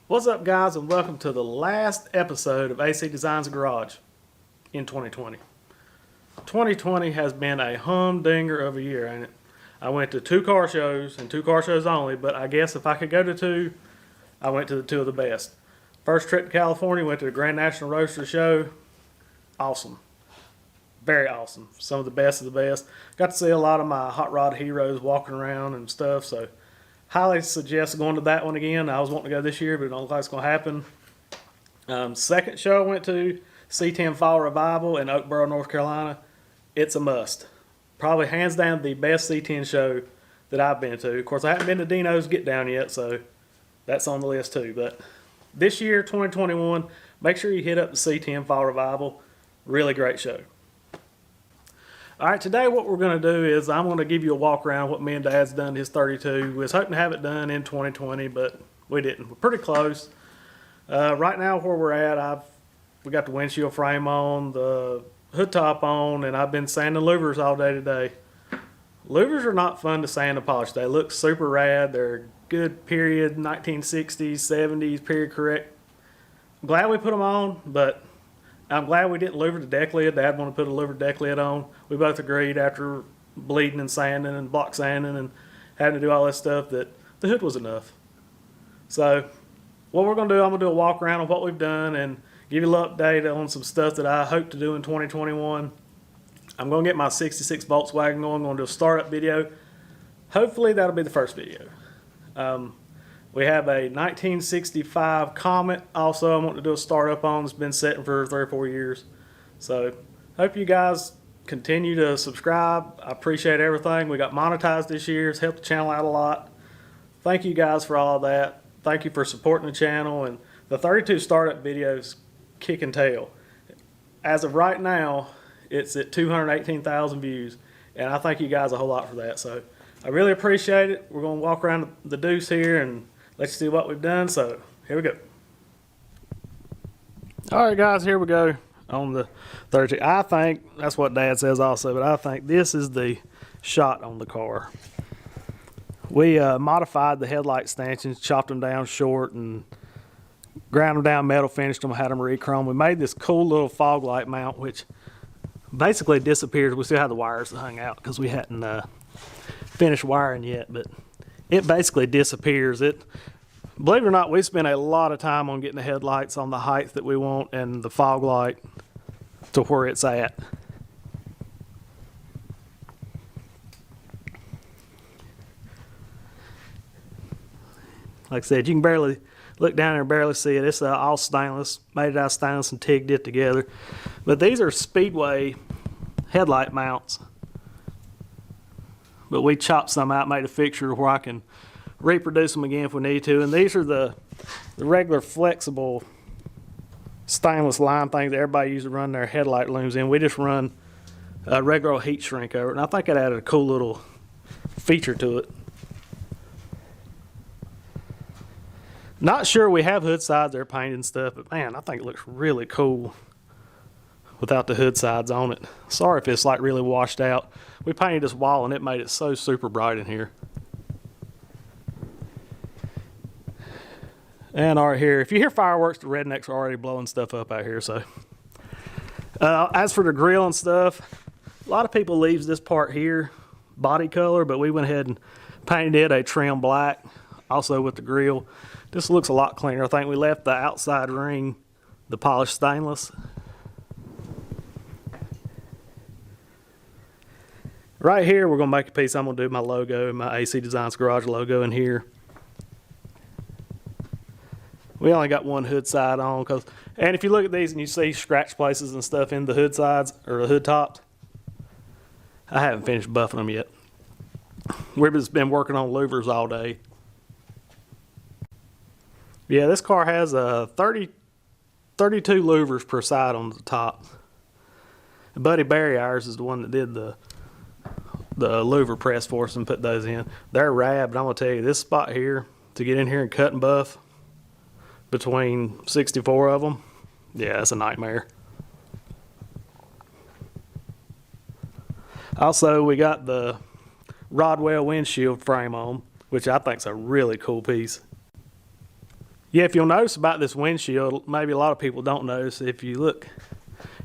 What's up, guys, and welcome to the last episode of AC Designs Garage in 2020. 2020 has been a humdinger of a year, ain't it? I went to 2 car shows, and 2 car shows only, but I guess if I could go to 2, I went to the 2 of the best. First trip to California, went to the Grand National Roadster Show. Awesome. Very awesome. Some of the best of the best. Got to see a lot of my hot rod heroes walking around and stuff, so highly suggest going to that one again. I was wanting to go this year, but it don't look like it's going to happen. Second show I went to, C10 Fall Revival in Oakboro, North Carolina. It's a must. Probably hands down the best C10 show that I've been to. Of course, I haven't been to Dino's Get Down yet, so that's on the list too. But this year, 2021, make sure you hit up the C10 Fall Revival. Really great show. All right, today what we're going to do is I'm going to give you a walk around what me and Dad's done his 32. We was hoping to have it done in 2020, but we didn't. We're pretty close. Right now where we're at, we got the windshield frame on, the hood top on, and I've been sanding louvers all day today. Louvers are not fun to sand and polish. They look super rad. They're good period 1960s, 70s, period correct. I'm glad we put them on, but I'm glad we didn't louver the deck lid. Dad wanted to put a louvered deck lid on. We both agreed after bleeding and sanding and block sanding and having to do all this stuff that the hood was enough. So what we're going to do, I'm going to do a walk around on what we've done and give you a little update on some stuff that I hope to do in 2021. I'm going to get my 66 Volkswagen going. I'm going to do a startup video. Hopefully that'll be the first video. We have a 1965 Comet also I want to do a startup on. It's been sitting for 3 or 4 years. So hope you guys continue to subscribe. I appreciate everything. We got monetized this year. It's helped the channel out a lot. Thank you guys for all of that. Thank you for supporting the channel. And the 32 startup videos kicking tail. As of right now, it's at 218,000 views. And I thank you guys a whole lot for that. So I really appreciate it. We're going to walk around the deuce here and let's see what we've done. So here we go. All right, guys, here we go on the 32. I think that's what Dad says also, but I think this is the shot on the car. We modified the headlight stanchions, chopped them down short, and ground them down metal, finished them, had them re-chrome. We made this cool little fog light mount, which basically disappears. We still have the wires that hung out because we hadn't finished wiring yet, but it basically disappears. Believe it or not, we spent a lot of time on getting the headlights on the height that we want and the fog light to where it's at. Like I said, you can barely look down there and barely see it. It's all stainless, made it out of stainless and tigged it together. But these are Speedway headlight mounts. But we chopped some out, made a fixture where I can reproduce them again if we need to. And these are the regular flexible stainless line things that everybody used to run their headlight looms in. We just run a regular heat shrink over it. And I think it added a cool little feature to it. Not sure we have hood sides they're painted and stuff, but man, I think it looks really cool without the hood sides on it. Sorry if it's like really washed out. We painted this wall and it made it so super bright in here. And all right, here, if you hear fireworks, the rednecks are already blowing stuff up out here. So, as for the grill and stuff, a lot of people leaves this part here body color, but we went ahead and painted it a trim black. Also with the grill, this looks a lot cleaner. I think we left the outside ring the polished stainless. Right here, we're going to make a piece. I'm going to do my logo, my AC Designs Garage logo in here. We only got one hood side on, and if you look at these and you see scratch places and stuff in the hood sides or the hood tops, I haven't finished buffing them yet. We've just been working on louvers all day. Yeah, this car has 32 louvers per side on the top. Buddy Barry ours is the one that did the louver press for us and put those in. They're rad, but I'm going to tell you, this spot here, to get in here and cut and buff between 64 of them, yeah, it's a nightmare. Also, we got the Rodwell windshield frame on, which I think is a really cool piece. Yeah, if you'll notice about this windshield, maybe a lot of people don't notice, if you look,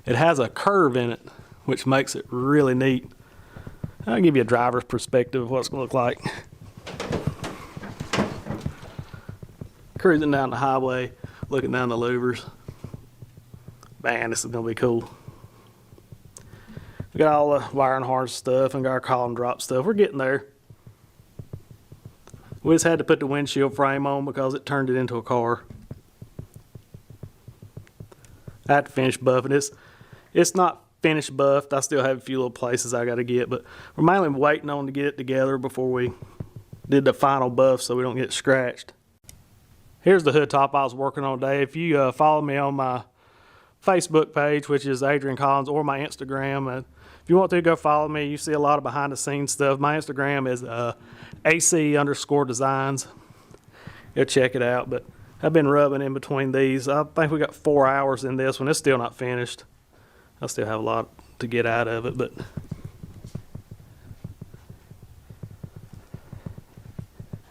it has a curve in it, which makes it really neat. I'll give you a driver's perspective of what it's going to look like. Cruising down the highway, looking down the louvers. Man, this is going to be cool. We got all the wiring harness stuff and got our column drop stuff. We're getting there. We just had to put the windshield frame on because it turned it into a car. I had to finish buffing this. It's not finished buffed. I still have a few little places I got to get, but we're mainly waiting on to get it together before we did the final buff so we don't get scratched. Here's the hood top I was working on today. If you follow me on my Facebook page, which is Adrian Collins, or my Instagram, if you want to go follow me, you see a lot of behind the scenes stuff. My Instagram is AC_designs. Go check it out. But I've been rubbing in between these. I think we got 4 hours in this one. It's still not finished. I still have a lot to get out of it, but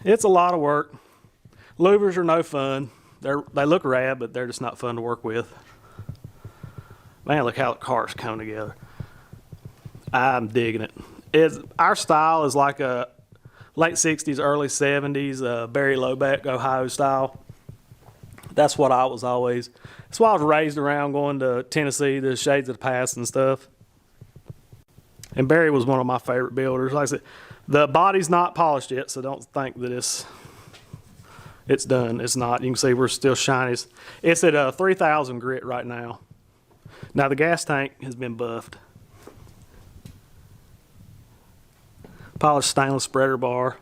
it's a lot of work. Louvers are no fun. They look rad, but they're just not fun to work with. Man, look how the cars come together. I'm digging it. Our style is like a late 60s, early 70s, Barry Lobeck, Ohio style. That's what I was always. That's why I was raised around, going to Tennessee, the Shades of the Past and stuff. And Barry was one of my favorite builders. Like I said, the body's not polished yet, so don't think that it's done. It's not. You can see we're still shiny. It's at 3,000 grit right now. Now the gas tank has been buffed. Polished stainless spreader bar.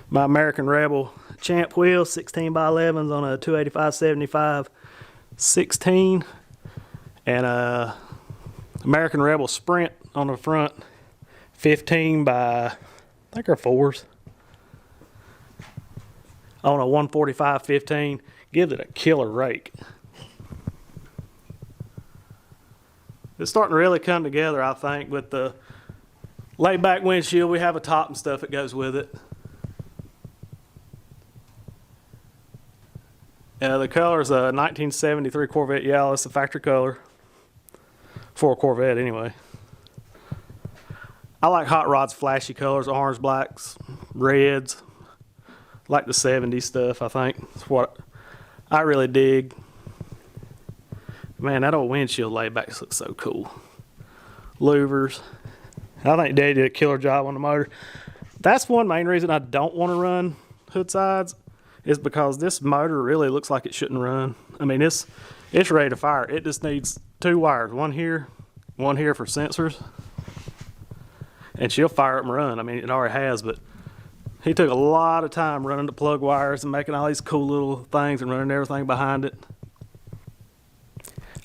My American Rebel Champ wheel, 16 by 11s on a 285/75 16, and American Rebel Sprint on the front, 15 by, I think they're 4s, on a 145/15. Gives it a killer rake. It's starting to really come together, I think, with the laid back windshield. We have a top and stuff that goes with it. The color is a 1973 Corvette yellow. It's the factory color for a Corvette anyway. I like hot rods, flashy colors, orange, blacks, reds. Like the 70s stuff, I think. It's what I really dig. Man, that old windshield laybacks look so cool. Louvers. I think Daddy did a killer job on the motor. That's one main reason I don't want to run hood sides, is because this motor really looks like it shouldn't run. I mean, it's ready to fire. It just needs 2 wires, one here for sensors, and she'll fire up and run. I mean, it already has, but he took a lot of time running the plug wires and making all these cool little things and running everything behind it.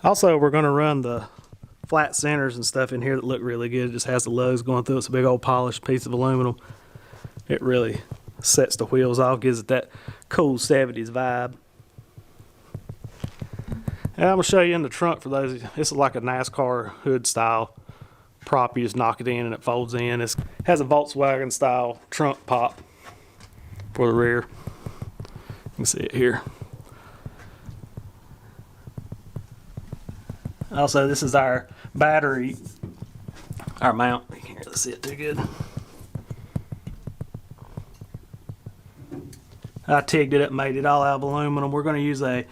Also, we're going to run the flat centers and stuff in here that look really good. It just has the lugs going through it. It's a big old polished piece of aluminum. It really sets the wheels off, gives it that cool 70s vibe. And I'm going to show you in the trunk for those. This is like a NASCAR hood style prop. You just knock it in and it folds in. It has a Volkswagen style trunk pop for the rear. You can see it here. Also, this is our battery, our mount. You can't really see it too good. I tigged it up, made it all out of aluminum. We're going to use like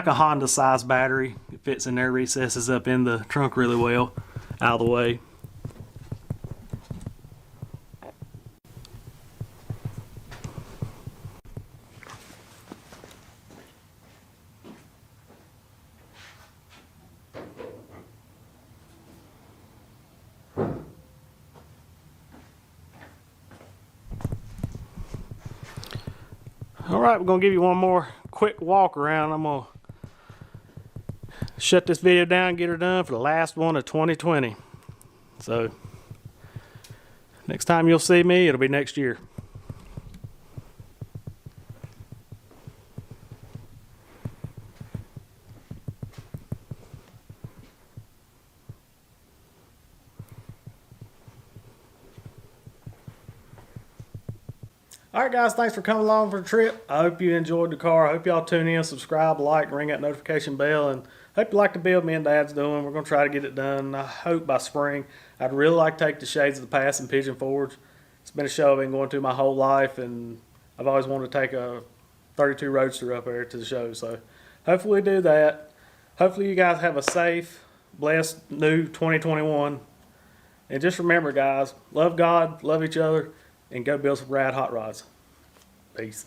a Honda size battery. It fits in there, recesses up in the trunk really well, out of the way. All right, we're going to give you one more quick walk around. I'm going to shut this video down and get her done for the last one of 2020. So, next time you'll see me, it'll be next year. All right, guys, thanks for coming along for the trip. I hope you enjoyed the car. I hope y'all tune in, subscribe, like, ring that notification bell, and hope you like the build me and Dad's doing. We're going to try to get it done, I hope, by spring. I'd really like to take the Shades of the Past and Pigeon Forge. It's been a show I've been going to my whole life, and I've always wanted to take a 32 Roadster up there to the show. So hopefully we do that. Hopefully you guys have a safe, blessed new 2021. And just remember, guys, love God, love each other, and go build some rad hot rods. Peace.